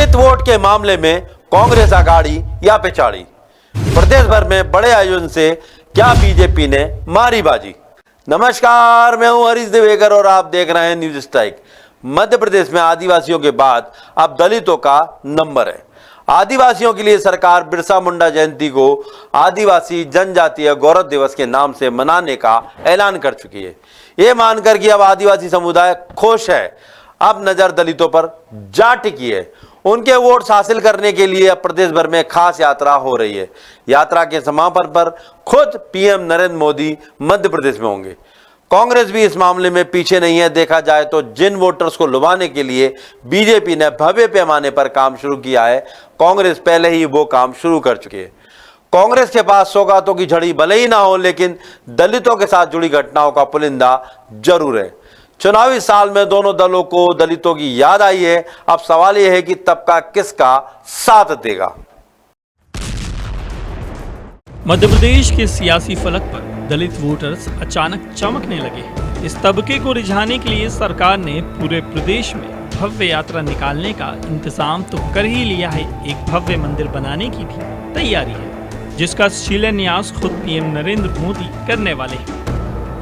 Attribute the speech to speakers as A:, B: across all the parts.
A: दलित vote के मामले में कांग्रेस आगाड़ी या पिछाड़ी? प्रदेश भर में बड़े आयोजन से क्या बीजेपी ने मारी बाजी? नमस्कार, मैं हूं हरीश दिवेकर और आप देख रहे हैं न्यूज स्ट्राइक। मध्य प्रदेश में आदिवासियों के बाद अब दलितों का नंबर है। आदिवासियों के लिए सरकार बिरसा मुंडा जयंती को आदिवासी जनजातीय गौरव दिवस के नाम से मनाने का ऐलान कर चुकी है। ये मानकर कि अब आदिवासी समुदाय खुश है, अब नजर दलितों पर जा टिकी है। उनके वोट्स हासिल करने के लिए अब प्रदेश भर में खास यात्रा हो रही है। यात्रा के समापन पर खुद पीएम नरेंद्र मोदी मध्य प्रदेश में होंगे। कांग्रेस भी इस मामले में पीछे नहीं है। देखा जाए तो जिन वोटर्स को लुभाने के लिए बीजेपी ने भव्य पैमाने पर काम शुरू किया है, कांग्रेस पहले ही वो काम शुरू कर चुकी है। कांग्रेस के पास सौगातों की झड़ी भले ही ना हो, लेकिन दलितों के साथ जुड़ी घटनाओं का पुलिंदा जरूर है। चुनावी साल में दोनों दलों को दलितों की याद आई है। अब सवाल यह है कि तबका किसका साथ देगा।
B: मध्य प्रदेश के सियासी फलक पर दलित वोटर्स अचानक चमकने लगे। इस तबके को रिझाने के लिए सरकार ने पूरे प्रदेश में भव्य यात्रा निकालने का इंतजाम तो कर ही लिया है। एक भव्य मंदिर बनाने की भी तैयारी है, जिसका शिलान्यास खुद पीएम नरेंद्र मोदी करने वाले हैं।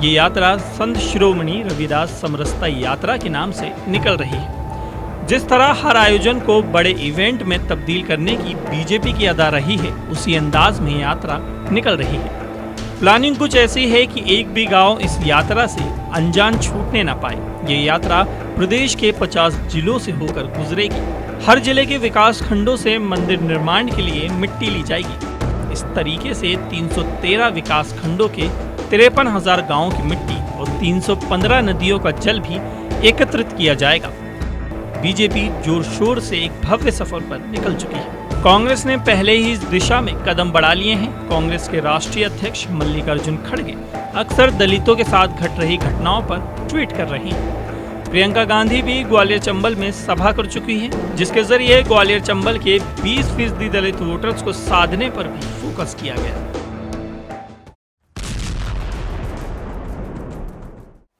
B: ये यात्रा संत शिरोमणि रविदास समरसता यात्रा के नाम से निकल रही है। जिस तरह हर आयोजन को बड़े इवेंट में तब्दील करने की बीजेपी की अदा रही है, उसी अंदाज में यात्रा निकल रही है। प्लानिंग कुछ ऐसी है कि एक भी गांव इस यात्रा से अनजान छूटने न पाए। ये यात्रा प्रदेश के 50 जिलों से होकर गुजरेगी। हर जिले के विकास खंडों से मंदिर निर्माण के लिए मिट्टी ली जाएगी। इस तरीके से 313 विकास खंडों के 53,000 गाँव की मिट्टी और 315 नदियों का जल भी एकत्रित किया जाएगा। बीजेपी जोर शोर से एक भव्य सफर पर निकल चुकी है। कांग्रेस ने पहले ही इस दिशा में कदम बढ़ा लिए हैं। कांग्रेस के राष्ट्रीय अध्यक्ष मल्लिकार्जुन खड़गे अक्सर दलितों के साथ घट रही घटनाओं पर ट्वीट कर रही हैं। प्रियंका गांधी भी ग्वालियर चंबल में सभा कर चुकी है, जिसके जरिए ग्वालियर चंबल के 20% दलित वोटर्स को साधने पर भी फोकस किया गया।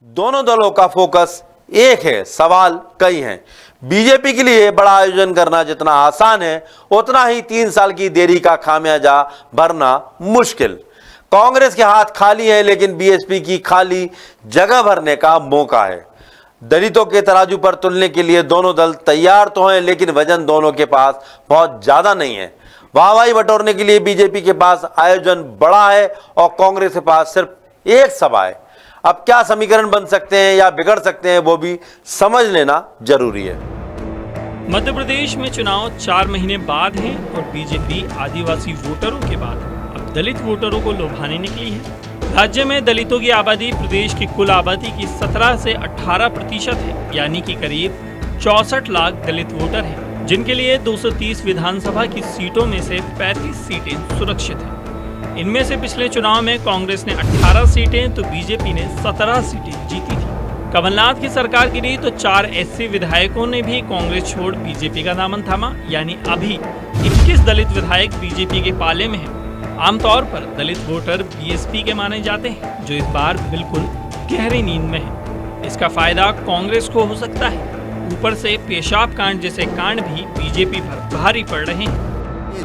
A: दोनों दलों का फोकस एक है, सवाल कई हैं। बीजेपी के लिए बड़ा आयोजन करना जितना आसान है, उतना ही 3 साल की देरी का खामियाजा भरना मुश्किल। कांग्रेस के हाथ खाली है, लेकिन बीएसपी की खाली जगह भरने का मौका है। दलितों के तराजू पर तुलने के लिए दोनों दल तैयार तो हैं, लेकिन वजन दोनों के पास बहुत ज्यादा नहीं है। वाहवाही बटोरने के लिए बीजेपी के पास आयोजन बड़ा है और कांग्रेस के पास सिर्फ एक सभा है। अब क्या समीकरण बन सकते हैं या बिगड़ सकते हैं, वो भी समझ लेना जरूरी है।
B: मध्य प्रदेश में चुनाव 4 महीने बाद हैं और बीजेपी आदिवासी वोटरों के बाद अब दलित वोटरों को लुभाने निकली है। राज्य में दलितों की आबादी प्रदेश की कुल आबादी की 17 से 18% है, यानी कि करीब 64 लाख दलित वोटर हैं, जिनके लिए 230 विधानसभा की सीटों में से 35 सीटें सुरक्षित हैं। इनमें से पिछले चुनाव में कांग्रेस ने 18 सीटें तो बीजेपी ने 17 सीटें जीती थी। कमलनाथ की सरकार गिरी तो 4 एससी विधायकों ने भी कांग्रेस छोड़ बीजेपी का दामन थामा, यानी अभी 21 दलित विधायक बीजेपी के पाले में हैं। आमतौर पर दलित वोटर बीएसपी के माने जाते हैं, जो इस बार बिल्कुल गहरी नींद में है। इसका फायदा कांग्रेस को हो सकता है। ऊपर से पेशाब कांड जैसे कांड भी बीजेपी पर भारी पड़ रहे हैं।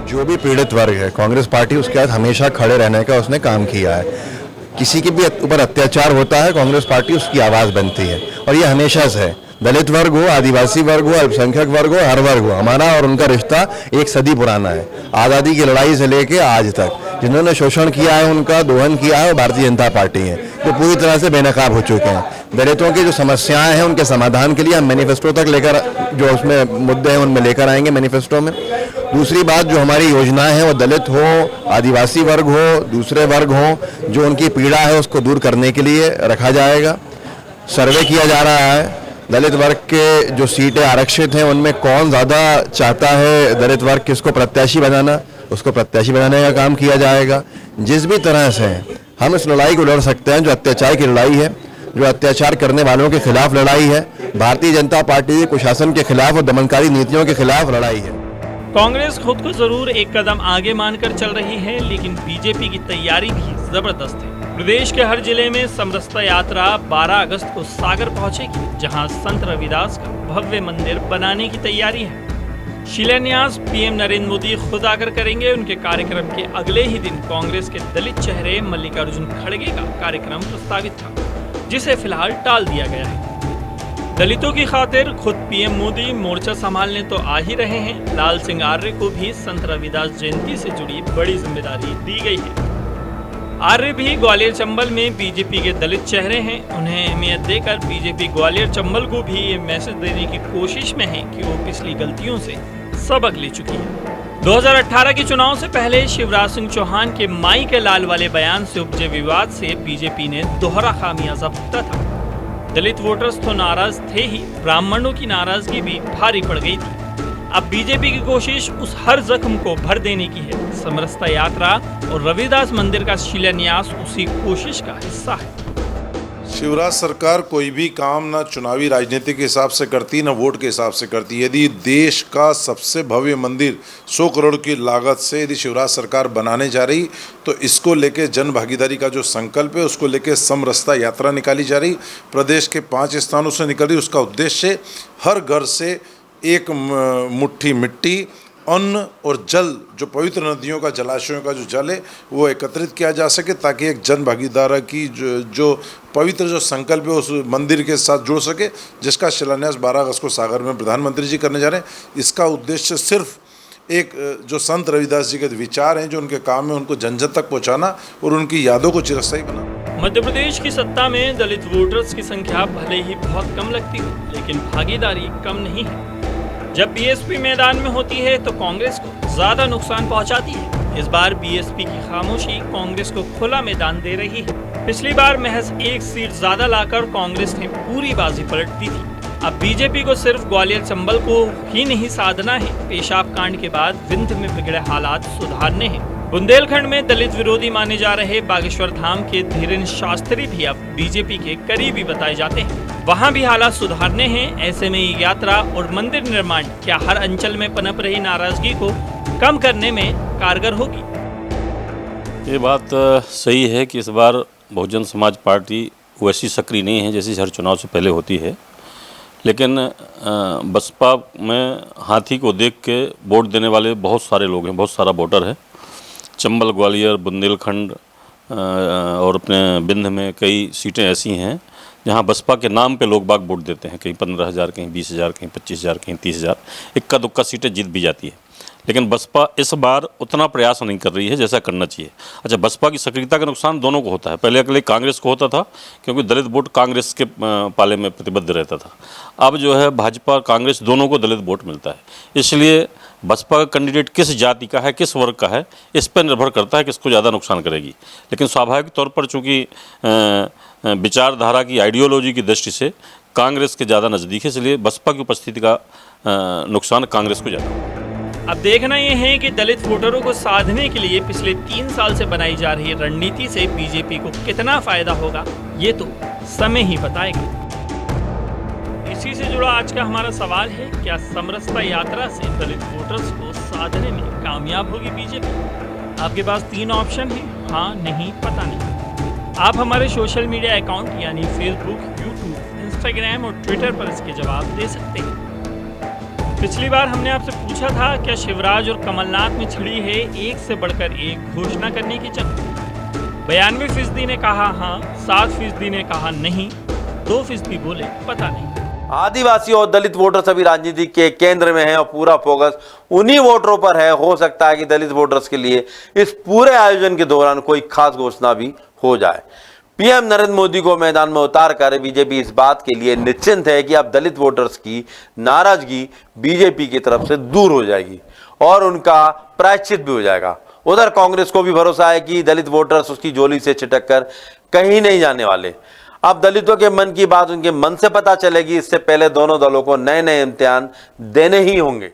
C: जो भी पीड़ित वर्ग है, कांग्रेस पार्टी उसके साथ हमेशा खड़े रहने का उसने काम किया है। किसी के भी ऊपर अत्याचार होता है, कांग्रेस पार्टी उसकी आवाज बनती है, और ये हमेशा से है। दलित वर्ग हो, आदिवासी वर्ग हो, अल्पसंख्यक वर्ग हो, हर वर्ग हो, हमारा और उनका रिश्ता एक सदी पुराना है। आज़ादी की लड़ाई से लेके आज तक जिन्होंने शोषण किया है, उनका दोहन किया है, वो भारतीय जनता पार्टी है, जो पूरी तरह से बेनकाब हो चुके हैं। दलितों की जो समस्याएं हैं, उनके समाधान के लिए हम मैनिफेस्टो तक लेकर, जो उसमें मुद्दे हैं उनमें लेकर आएंगे मैनिफेस्टो में। दूसरी बात, जो हमारी योजनाएं हैं वो दलित हो, आदिवासी वर्ग हो, दूसरे वर्ग हो, जो उनकी पीड़ा है उसको दूर करने के लिए रखा जाएगा। सर्वे किया जा रहा है दलित वर्ग के जो सीटें आरक्षित हैं उनमें कौन ज़्यादा चाहता है दलित वर्ग किसको प्रत्याशी बनाना, उसको प्रत्याशी बनाने का काम किया जाएगा। जिस भी तरह से हम इस लड़ाई को लड़ सकते हैं, जो अत्याचार की लड़ाई है, जो अत्याचार करने वालों के खिलाफ लड़ाई है, भारतीय जनता पार्टी के कुशासन के खिलाफ और दमनकारी नीतियों के खिलाफ लड़ाई है।
B: कांग्रेस खुद को जरूर एक कदम आगे मानकर चल रही है, लेकिन बीजेपी की तैयारी भी जबरदस्त है। प्रदेश के हर जिले में समरसता यात्रा 12 अगस्त को सागर पहुंचेगी, जहां संत रविदास का भव्य मंदिर बनाने की तैयारी है। शिलान्यास पीएम नरेंद्र मोदी खुद आकर करेंगे। उनके कार्यक्रम के अगले ही दिन कांग्रेस के दलित चेहरे मल्लिकार्जुन खड़गे का कार्यक्रम प्रस्तावित था, जिसे फिलहाल टाल दिया गया है। दलितों की खातिर खुद पीएम मोदी मोर्चा संभालने तो आ ही रहे हैं। लाल सिंह आर्य को भी संत रविदास जयंती से जुड़ी बड़ी जिम्मेदारी दी गई है। आर्य भी ग्वालियर चंबल में बीजेपी के दलित चेहरे हैं। उन्हें अहमियत देकर बीजेपी ग्वालियर चंबल को भी ये मैसेज देने की कोशिश में है कि वो पिछली गलतियों से सबक ले चुकी है। 2018 के चुनाव से पहले शिवराज सिंह चौहान के माई के लाल वाले बयान से उपजे विवाद से बीजेपी ने दोहरा खामियाजा भुगता था। दलित वोटर्स तो नाराज थे ही, ब्राह्मणों की नाराजगी भी भारी पड़ गई थी। अब बीजेपी की कोशिश उस हर जख्म को भर देने की है। समरसता यात्रा और रविदास मंदिर का शिलान्यास उसी कोशिश का हिस्सा है।
D: शिवराज सरकार कोई भी काम ना चुनावी राजनीति के हिसाब से करती ना वोट के हिसाब से करती। यदि देश का सबसे भव्य मंदिर 100 करोड़ की लागत से यदि शिवराज सरकार बनाने जा रही तो इसको लेके जन भागीदारी का जो संकल्प है उसको लेके समरसता यात्रा निकाली जा रही। प्रदेश के 5 स्थानों से निकल रही। उसका उद्देश्य हर घर से एक मुट्ठी मिट्टी, अन्न और जल, जो पवित्र नदियों का, जलाशयों का जो जल है वो एकत्रित किया जा सके, ताकि एक जन भागीदारी की जो पवित्र जो संकल्प है उस मंदिर के साथ जुड़ सके, जिसका शिलान्यास 12 अगस्त को सागर में प्रधानमंत्री जी करने जा रहे हैं। इसका उद्देश्य सिर्फ एक जो संत रविदास जी के विचार हैं, जो उनके काम है, उनको जन जन तक पहुँचाना और उनकी यादों को चिरस्थायी बनाना।
B: मध्य प्रदेश की सत्ता में दलित वोटर्स की संख्या भले ही बहुत कम लगती हो, लेकिन भागीदारी कम नहीं है। जब बीएसपी मैदान में होती है तो कांग्रेस को ज्यादा नुकसान पहुंचाती है। इस बार बीएसपी की खामोशी कांग्रेस को खुला मैदान दे रही है। पिछली बार महज 1 सीट ज्यादा लाकर कांग्रेस ने पूरी बाजी पलट दी थी। अब बीजेपी को सिर्फ ग्वालियर चंबल को ही नहीं साधना है, पेशाब कांड के बाद विंध्य में बिगड़े हालात सुधारने हैं। बुंदेलखंड में दलित विरोधी माने जा रहे बागेश्वर धाम के धीरेन्द्र शास्त्री भी अब बीजेपी के करीबी बताए जाते हैं। वहां भी हालात सुधारने हैं। ऐसे में ये यात्रा और मंदिर निर्माण क्या हर अंचल में पनप रही नाराजगी को कम करने में कारगर होगी?
E: ये बात सही है कि इस बार बहुजन समाज पार्टी वैसी सक्रिय नहीं है जैसी हर चुनाव से पहले होती है, लेकिन बसपा में हाथी को देख के वोट देने वाले बहुत सारे लोग हैं, बहुत सारा वोटर है। चंबल, ग्वालियर, बुंदेलखंड और अपने बिंद में कई सीटें ऐसी हैं जहां बसपा के नाम पे लोग बाग वोट देते हैं। कहीं 15,000, कहीं 20,000, कहीं 25,000, कहीं 30,000, इक्का दुक्का सीटें जीत भी जाती है। लेकिन बसपा इस बार उतना प्रयास नहीं कर रही है जैसा करना चाहिए। अच्छा, बसपा की सक्रियता का नुकसान दोनों को होता है। पहले अकेले कांग्रेस को होता था क्योंकि दलित वोट कांग्रेस के पाले में प्रतिबद्ध रहता था। अब जो है भाजपा कांग्रेस दोनों को दलित वोट मिलता है। इसलिए बसपा का कैंडिडेट किस जाति का है, किस वर्ग का है, इस पर निर्भर करता है कि इसको ज़्यादा नुकसान करेगी। लेकिन स्वाभाविक तौर पर चूँकि विचारधारा की, आइडियोलॉजी की दृष्टि से कांग्रेस के ज़्यादा नज़दीक है, इसलिए बसपा की उपस्थिति का नुकसान कांग्रेस को ज़्यादा।
B: अब देखना यह है कि दलित वोटरों को साधने के लिए पिछले 3 साल से बनाई जा रही रणनीति से बीजेपी को कितना फायदा होगा, ये तो समय ही बताएगा। इसी से जुड़ा आज का हमारा सवाल है, क्या समरसता यात्रा से दलित वोटर्स को साधने में कामयाब होगी बीजेपी? आपके पास 3 ऑप्शन है, हाँ, नहीं, पता नहीं। आप हमारे सोशल मीडिया अकाउंट यानी फेसबुक, यूट्यूब, इंस्टाग्राम और ट्विटर पर इसके जवाब दे सकते हैं। पिछली बार हमने आपसे पूछा था, क्या शिवराज और कमलनाथ में छिड़ी है एक से बढ़कर एक घोषणा करने की जंग? 92% ने कहा हाँ, 7% ने कहा नहीं, 2% बोले पता नहीं।
A: आदिवासी और दलित वोटर सभी राजनीति के केंद्र में हैं और पूरा फोकस उन्हीं वोटरों पर है। हो सकता है कि दलित वोटर्स के लिए इस पूरे आयोजन के दौरान कोई खास घोषणा भी हो जाए। पीएम नरेंद्र मोदी को मैदान में उतारकर बीजेपी इस बात के लिए निश्चिंत है कि अब दलित वोटर्स की नाराजगी बीजेपी की तरफ से दूर हो जाएगी और उनका प्रायश्चित भी हो जाएगा। उधर कांग्रेस को भी भरोसा है कि दलित वोटर्स उसकी झोली से छिटक कर कहीं नहीं जाने वाले। अब दलितों के मन की बात उनके मन से पता चलेगी, इससे पहले दोनों दलों को नए नए इम्तिहान देने ही होंगे।